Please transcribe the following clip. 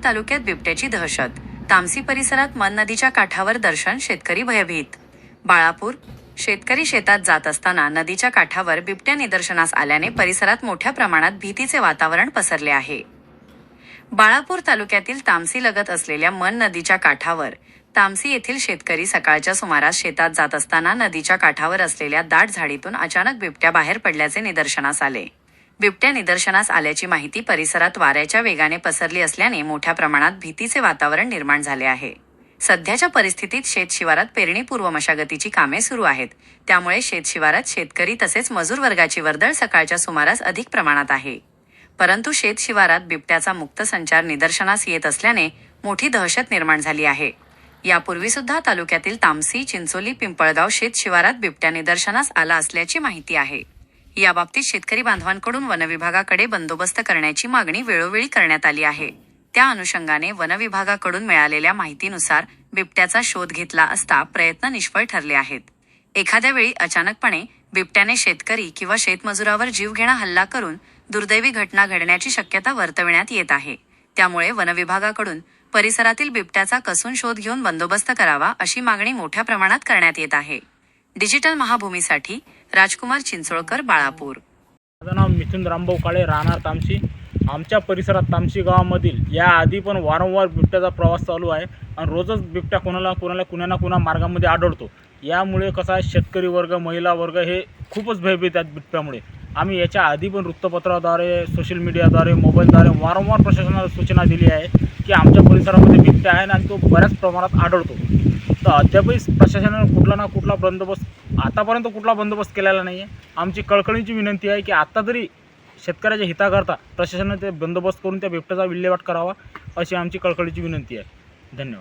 तालुक्यात बिबट्याची दहशत. तामसी परिसरात मन नदीच्या काठावर दर्शन, शेतकरी भयभीत. बाळापूर. शेतकरी शेतात जात असताना नदीच्या काठावर बिबट्या निदर्शनास आल्याने परिसरात मोठ्या प्रमाणात भीतीचे वातावरण पसरले आहे. बाळापूर तालुक्यातील तामसी लगत असलेल्या मन नदीच्या काठावर तामसी येथील शेतकरी सकाळच्या सुमारास शेतात जात असताना नदीच्या काठावर असलेल्या दाट झाडीतून अचानक बिबट्या बाहेर पडल्याचे निदर्शनास आले. बिबट्या निदर्शनास आल्याची माहिती परिसरात वाऱ्याच्या वेगाने पसरली असल्याने मोठ्या प्रमाणात भीतीचे वातावरण निर्माण झाले आहे. सध्याच्या परिस्थितीत शेतशिवारात पेरणीपूर्व मशागतीची कामे सुरू आहेत. त्यामुळे शेतशिवारात शेतकरी तसेच मजूर वर्गाची वर्दळ सकाळच्या सुमारास अधिक प्रमाणात आहे. परंतु शेतशिवारात बिबट्याचा मुक्त संचार निदर्शनास येत असल्याने मोठी दहशत निर्माण झाली आहे. यापूर्वी सुद्धा तालुक्यातील तामसी, चिंचोली, पिंपळगाव शेतशिवारात बिबट्या निदर्शनास आला असल्याची माहिती आहे. याबाबतीत शेतकरी बांधवांकडून वनविभागाकडे बंदोबस्त करण्याची मागणी वेळोवेळी करण्यात आली आहे. त्या अनुषंगाने वनविभागाकडून मिळालेल्या माहितीनुसार बिबट्याचा शोध घेतला असता प्रयत्न निष्फळ ठरले आहेत. एखाद्या वेळी अचानकपणे बिबट्याने शेतकरी किंवा शेतमजुरावर जीवघेणा हल्ला करून दुर्दैवी घटना घडण्याची शक्यता वर्तविण्यात येत आहे. त्यामुळे वनविभागाकडून परिसरातील बिबट्याचा कसून शोध घेऊन बंदोबस्त करावा अशी मागणी मोठ्या प्रमाणात करण्यात येत आहे. डिजिटल महाभूमीसाठी राजकुमार चिंचोळकर, बाळापूर. माझं नाव मिथुन रामभाऊ काळे, राहणार तामसी. आमच्या परिसरात तामसी गावामधील याआधी पण वारंवार बिबट्याचा प्रवास चालू आहे आणि रोजच बिबट्या कुणा ना कुणा मार्गामध्ये आढळतो. यामुळे कसा आहे, शेतकरी वर्ग, महिला वर्ग हे खूपच भयभीत आहेत बिबट्यामुळे. आम्ही याच्या आधी पण वृत्तपत्राद्वारे, सोशल मीडियाद्वारे, मोबाईलद्वारे वारंवार प्रशासनाला सूचना दिली आहे की आमच्या परिसरामध्ये बिबट्या आहे आणि तो बऱ्याच प्रमाणात आढळतो. तर अद्यापही प्रशासनाने आतापर्यंत कुठला बंदोबस्त केलेला नाही आहे. आमची कळकळीची विनंती आहे की आता तरी शेतकऱ्याच्या हिताकरता प्रशासनाने ते बंदोबस्त करून त्या बिबट्याचा विल्हेवाट करावा अशी आमची कळकळीची विनंती आहे. धन्यवाद.